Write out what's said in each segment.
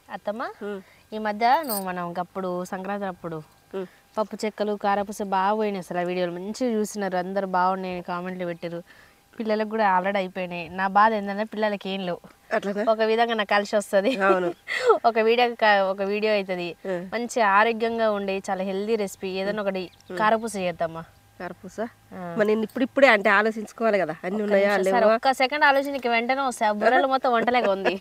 అత్తమ్మ ఈ మధ్య మనం అప్పుడు సంక్రాంతి అప్పుడు పప్పు చెక్కలు కారపూస బాగా పోయినాయి అసలు ఆ వీడియోలు మంచిగా చూసినారు అందరు బాగున్నాయి కామెంట్లు పెట్టారు పిల్లలకు కూడా ఆల్రెడీ అయిపోయినాయి నా బాధ ఏంటంటే పిల్లలకి ఏం లేవు ఒక విధంగా నాకు కలిసి వస్తుంది ఒక వీడియో అవుతుంది మంచి ఆరోగ్యంగా ఉండే చాలా హెల్దీ రెసిపీ ఏదైనా ఒకటి కారపూస చేద్దామా కారపూస మరి నేను ఇప్పుడిప్పుడే అంటే ఆలోచించుకోవాలి కదా అన్ని ఉన్నాయా ఒక్క సెకండ్ ఆలోచనకి వెంటనే వస్తాయి ఆ బుర్రలు మొత్తం వంటలేగా ఉంది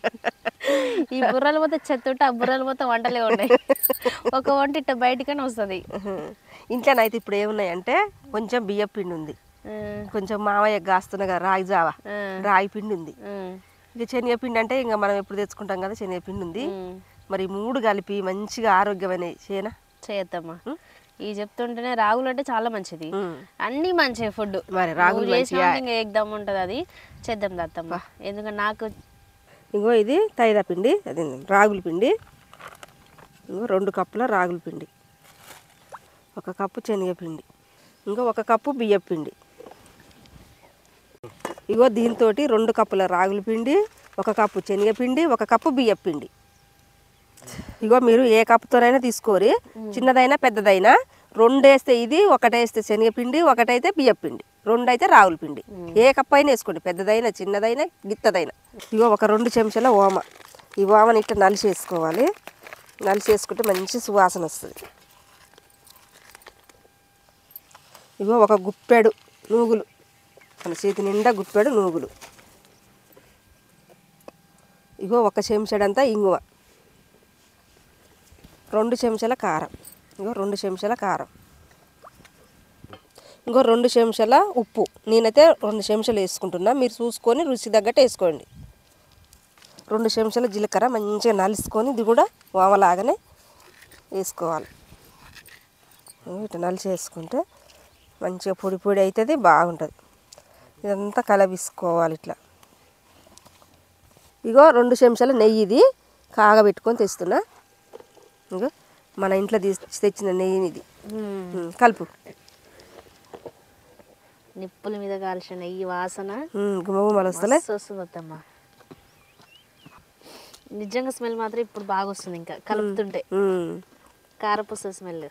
ఈ బుర్రలు మొత్తం చెత్తుంటే ఆ బుర్రలు మొత్తం వంటలే ఉన్నాయి ఒక వంట ఇట్ట బయటకనే వస్తుంది ఇంట్లోనైతే ఇప్పుడు ఏమున్నాయంటే కొంచెం బియ్యం పిండి ఉంది కొంచెం మామయ్య కాస్తున్నగా రాగి జావా రాగి పిండి ఉంది ఇక శనగపిండి అంటే ఇంకా మనం ఎప్పుడు తెచ్చుకుంటాం కదా శనగపిండి ఉంది మరి 3 కలిపి మంచిగా ఆరోగ్యమైన చేయొద్దమ్మా ఈ చెప్తుంటేనే రాగులు అంటే చాలా మంచిది అన్ని మంచి ఫుడ్ మరి రాగులు ఎగ్దమ్ ఉంటుంది అది చేద్దాం దత్తమ్మ ఎందుకంటే నాకు ఇంకో ఇది తైరా పిండి అది రాగుల పిండి ఇంకో 2 కప్పుల రాగుల పిండి 1 కప్పు శనగపిండి ఇంకో 1 కప్పు బియ్యం పిండి ఇగో దీంతో 2 కప్పుల రాగుల పిండి 1 కప్పు శనగపిండి 1 కప్పు బియ్యం పిండి ఇగో మీరు ఏ కప్పుతోనైనా తీసుకోరి చిన్నదైనా పెద్దదైనా 2 వేస్తే ఇది 1 వేస్తే శనగపిండి 1 అయితే బియ్యం పిండి 2 అయితే రాగుల పిండి ఏ కప్పు అయినా వేసుకోండి పెద్దదైనా చిన్నదైనా గిత్తదైనా ఇగో 2 చెంచాల ఓమ ఈ ఓమని ఇట్లా నలిసేసుకోవాలి నలిసేసుకుంటే మంచి సువాసన వస్తుంది ఇగో 1 గుప్పెడు నూగులు మన చేతి నిండా గుప్పెడు నూగులు ఇగో 1 చెంచాడంతా ఇంగువ 2 చెంచాల కారం ఇంకో 2 చెంచాల కారం ఇంకో 2 చెంచాల ఉప్పు నేనైతే 2 చెంచాలు వేసుకుంటున్నా మీరు చూసుకొని రుచి తగ్గట్టు వేసుకోండి 2 చెంచాల జీలకర్ర మంచిగా నలుసుకొని ఇది కూడా వామలాగానే వేసుకోవాలి ఇట్లా నలిసి వేసుకుంటే మంచిగా పొడి పొడి అవుతుంది బాగుంటుంది ఇదంతా కలబిసుకోవాలి ఇట్లా ఇగో 2 చెంచాల నెయ్యి ఇది కాగబెట్టుకొని తెస్తున్నా ఇంకో మన ఇంట్లో తెచ్చిన నెయ్యిని ఇది కలుపు నిప్పుల మీద కాల్చిన నెయ్యి వాసన గుమగుమలు వస్తలే వస్తుందమ్మా నిజంగా స్మెల్ మాత్రం ఇప్పుడు బాగా వస్తుంది ఇంకా కలుపుతుంటే కారపూస స్మెల్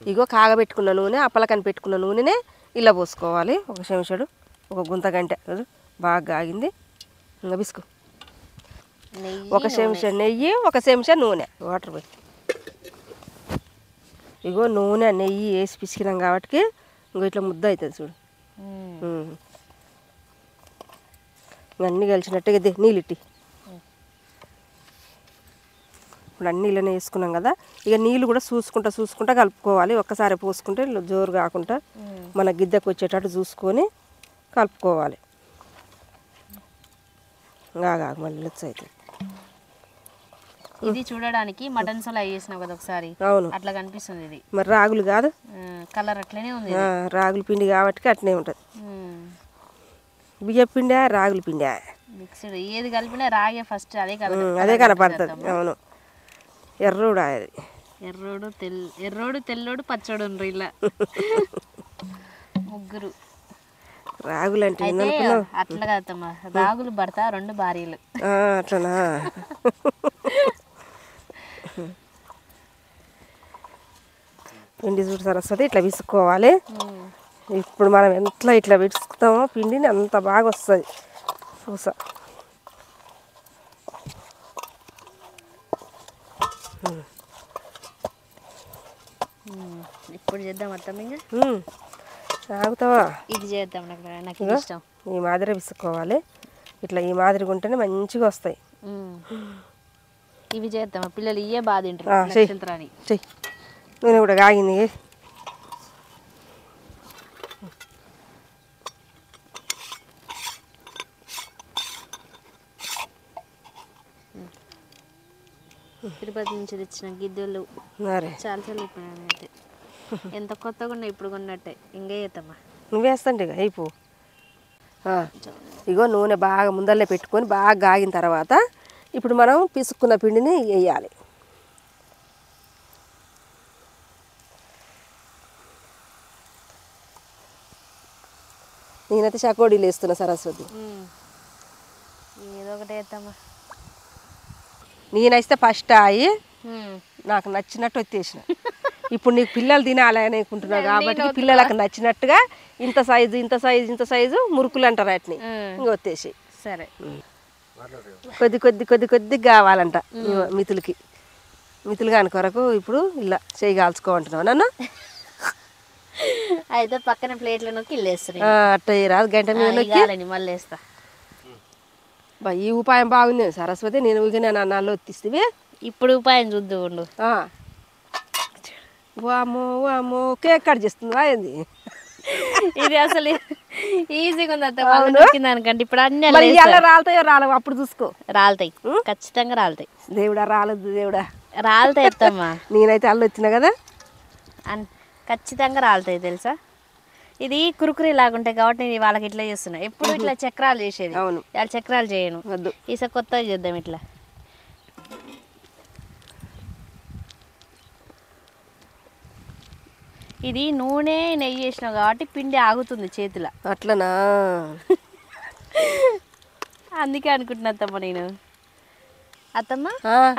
ఇగో కాగబెట్టుకున్న నూనె అప్పలకని పెట్టుకున్న నూనెనే ఇలా పోసుకోవాలి 1 చెంచాడు 1 గుంత గంట బాగా కాగింది ఇంకా బిస్కు 1 చెంచా నెయ్యి 1 చెంచా నూనె వాటర్ పోయి ఇగో నూనె నెయ్యి వేసి పిసికినాం కాబట్టి ఇంకో ఇట్లా ముద్ద అవుతుంది చూడు అన్నీ కలిసినట్టుగా ఇదే నీళ్ళు ఇట్టి ఇప్పుడు అన్నీ ఇలానే వేసుకున్నాం కదా ఇక నీళ్ళు కూడా చూసుకుంటా కలుపుకోవాలి ఒక్కసారి పోసుకుంటే జోరు కాకుండా మన గిద్దకు వచ్చేటట్టు చూసుకొని కలుపుకోవాలి మళ్ళీ అవుతుంది ఇది చూడడానికి మటన్ సోలా వేసినావు కదా ఒకసారి అవును అట్లా కనిపిస్తుంది ఇది మరి రాగులు కాదు కలర్ అట్లనే ఉంది రాగుల పిండి కాబట్టి అట్లనే ఉంటుంది బియ్యం పిండి రాగుల పిండి మిక్స్డ్ ఏది కలిపినా రాగే ఫస్ట్ అదే కనపడుతుంది అవును ఎర్రోడు అది ఎర్రోడు తెల్లోడు పచ్చోడు ఇలా ముగ్గురు రాగులు అంటే అట్లా కాదమ్మా రాగులు భర్త 2 భార్యలు అట్లనా పిండి చూడు సరస్వతి ఇట్లా విసుక్కోవాలి ఇప్పుడు మనం ఎంత ఇట్లా విసుకుతామో పిండిని అంత బాగా వస్తుంది పూస ఇప్పుడు చేద్దాం అత్తమ్మ ఇంకా ఆగుతావా ఇది చేద్దాం నాకు ఇష్టం ఈ మాదిరి విసుక్కోవాలి ఇట్లా ఈ మాదిరిగా ఉంటేనే మంచిగా వస్తాయి ఇవి చేద్దాం పిల్లలు ఇవే బాగా తింటారు చెయ్యి నూనె కూడా కాగింది తిరుపతి నుంచి తెచ్చిన గిద్దెలు చాలా అయితే ఎంత కొత్తగా ఉన్నాయి ఇప్పుడు కొన్నట్టే ఇంకా చేద్దామా నువ్వేస్తండి ఇక అయిపో ఇగో నూనె బాగా ముందరలే పెట్టుకొని బాగా కాగిన తర్వాత ఇప్పుడు మనం పిసుక్కున్న పిండిని వేయాలి నేనైతే చకోడీలు వేస్తున్నా సరస్వతి ఏదో ఒకటి వేద్దామా నేనైతే ఫస్ట్ అయ్యి నాకు నచ్చినట్టు వచ్చేసిన. ఇప్పుడు నీకు పిల్లలు తినాలి అనుకుంటున్నావు కాబట్టి పిల్లలకు నచ్చినట్టుగా ఇంత సైజు ఇంత సైజు ఇంత సైజు మురుకులు అంటారు వాటిని ఇంక వచ్చేసి. సరే కొద్ది కావాలంట మితులు కాని కొరకు ఇప్పుడు ఇలా చేయి కాల్చుకోమంటున్నావు నన్ను. అయితే పక్కన ప్లేట్లో నొక్కి ఇల్లేస్తుంది అట్ట రాదు గంట మీద నొక్కి మళ్ళీ వేస్తా. ఈ ఉపాయం బాగుంది సరస్వతి. నేను ఊరికే నన్ను ఒత్తిస్తే ఇప్పుడు ఉపాయం చూద్దు ఉండు. వామో వామో కేక్ కట్ చేస్తుందా ఏంది? ఇది అసలు ఈజీగా ఉంది అంత. ఇప్పుడు అన్ని రాలుతాయో రాలవు అప్పుడు చూసుకో. రాలుతాయి, ఖచ్చితంగా రాలుతాయి. దేవుడా రాలదు దేవుడా. రాలుతాయి అత్తమ్మా. నేనైతే అల్లు వచ్చినా కదా ఖచ్చితంగా రాలుతాయి తెలుసా. ఇది కురుకురి లాగుంటాయి కాబట్టి నేను వాళ్ళకి ఇట్లా చేస్తున్నా. ఎప్పుడు ఇట్లా చక్రాలు చేసేది. అవును వాళ్ళ చక్రాలు చేయను. వద్దు ఈసారి కొత్తగా చేద్దాం ఇట్లా. ఇది నూనె నెయ్యి వేసినావు కాబట్టి పిండి ఆగుతుంది చేతిలో. అట్లనా? అందుకే అనుకుంటున్నా అత్తమ్మ నేను. అత్తమ్మ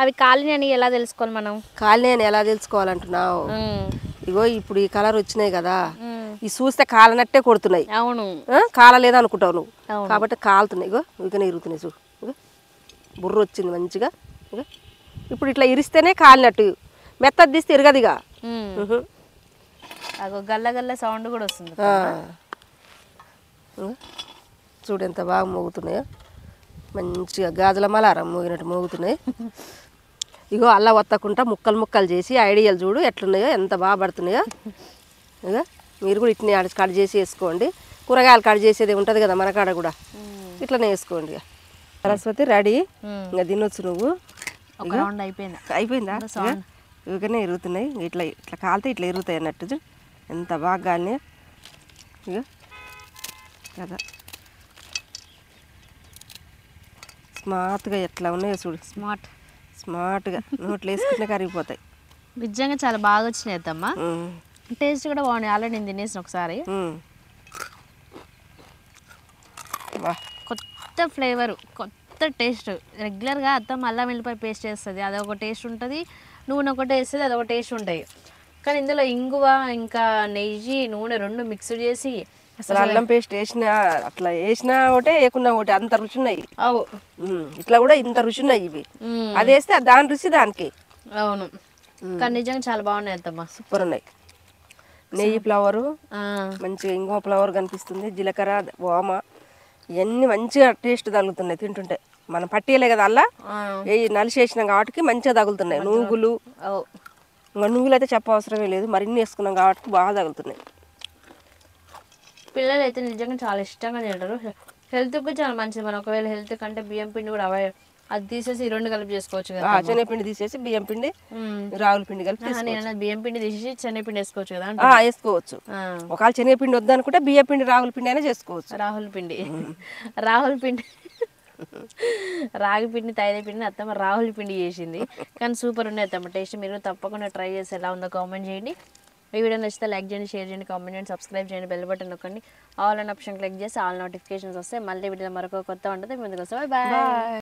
అవి కాలిని ఎలా తెలుసుకోవాలి మనం? కాలిని ఎలా తెలుసుకోవాలంటున్నావు? ఇగో ఇప్పుడు ఈ కలర్ వచ్చినాయి కదా, ఇవి చూస్తే కాలనట్టే కొడుతున్నాయి. అవును కాలలేదు అనుకుంటావు నువ్వు, కాబట్టి కాలుతున్నాయి. ఇగో ఇకనే ఇరుగుతున్నాయి చూడు. ఇగో బుర్ర వచ్చింది మంచిగా. ఇగో ఇప్పుడు ఇట్లా ఇరిస్తేనే కాలినట్టు, మెత్తది తీస్తే ఇరగదిగా. అగో గల్ల గల్ల సౌండ్ కూడా వస్తుంది. చూడు ఎంత బాగా మోగుతున్నాయో, మంచిగా గాజుల మలారం మోగినట్టు మోగుతున్నాయి. ఇగో అల్లా వత్తకుండా ముక్కలు ముక్కలు చేసి ఐడియాలు చూడు ఎట్లున్నాయో, ఎంత బాగా పడుతున్నాయో. ఇక మీరు కూడా ఇట్నే కట్ చేసి వేసుకోండి. కూరగాయలు కట్ చేసేది ఉంటుంది కదా మన కాడ కూడా, ఇట్లనే వేసుకోండి. ఇక సరస్వతి రెడీ, ఇంకా తినొచ్చు నువ్వు. అయిపోయిందా? ఇకనే ఇరుగుతున్నాయి. ఇట్లా ఇట్లా కాలితే ఇట్లా ఇరుగుతాయి అన్నట్టు. ఎంత బాగా కానీ ఇక కదా స్మార్ట్గా ఎట్లా ఉన్నాయో చూడు. స్మార్ట్గా నోట్లో వేసుకుంటే కరిగిపోతాయి. నిజంగా చాలా బాగా వచ్చినాయి అత్తమ్మా. టేస్ట్ కూడా బాగున్నాయి. ఆల్రెడీ నేను తినేసిన ఒకసారి. కొత్త ఫ్లేవర్, కొత్త టేస్ట్. రెగ్యులర్గా అత్తమ్మ అల్లం వెల్లిపాయ పేస్ట్ చేస్తుంది, అదొక టేస్ట్ ఉంటుంది. నూనె ఒకటి వేస్తుంది, అదొక టేస్ట్ ఉంటాయి. కానీ ఇందులో ఇంగువ ఇంకా నెయ్యి నూనె రెండు మిక్స్ చేసి అసలు అల్లం పేస్ట్ వేసినా అట్లా వేసినా ఒకటే వేయకున్నా ఒకటి అంత రుచి ఉన్నాయి. ఇట్లా కూడా ఇంత రుచి ఉన్నాయి ఇవి. అది వేస్తే దాని రుచి దానికి. అవును కానీ నిజంగా చాలా బాగున్నాయి అత్తమ్మ, సూపర్ ఉన్నాయి. నెయ్యి ఫ్లవరు మంచిగా, ఇంగువ ఫ్లవర్ కనిపిస్తుంది, జీలకర్ర ఓమ ఇవన్నీ మంచిగా టేస్ట్ తగులుతున్నాయి తింటుంటే. మనం పట్టియలే కదా అలా నలిసి వేసినాం కాబట్టి మంచిగా తగులుతున్నాయి. నువ్వులు, ఇంకా నువ్వులు అయితే చెప్ప అవసరమే లేదు, మరిన్ని వేసుకున్నాం కాబట్టి బాగా తగులుతున్నాయి. పిల్లలు అయితే నిజంగా చాలా ఇష్టంగా తింటారు. హెల్త్కి చాలా మంచిది. మనం ఒకవేళ హెల్త్ కంటే బియ్యం పిండి కూడా అది తీసేసి ఈ రెండు కలిపి చేసుకోవచ్చు కదా. శనగపిండి తీసేసి బియ్యం పిండి రాగుల పిండి కలిపి, బియ్యం పిండి తీసేసి శనగపిండి వేసుకోవచ్చు కదా. వేసుకోవచ్చు. ఒకవేళ శనగపిండి వద్దనుకుంటే బియ్యం పిండి రాగుల పిండి అయినా చేసుకోవచ్చు. రాగుల పిండి రాగి పిండి తైద పిండి అత్తమ్మ రాహుల్ పిండి చేసింది. కానీ సూపర్ ఉన్నాయి అత్తమ్మ టేస్ట్. మీరు తప్పకుండా ట్రై చేసి ఎలా ఉందో కామెంట్ చేయండి. ఈ వీడియో నచ్చితే లైక్ చేయండి, షేర్ చేయండి, కామెంట్ చేయండి, సబ్స్క్రైబ్ చేయండి, బెల్ బటన్ నొక్కండి. ఆల్ అన్ ఆప్షన్ క్లిక్ చేసి ఆల్ నోటిఫికేషన్స్ వస్తాయి. మళ్ళీ వీడియో మరొక కొత్త ఉంటుంది ముందుకు వస్తాయి. బాయ్.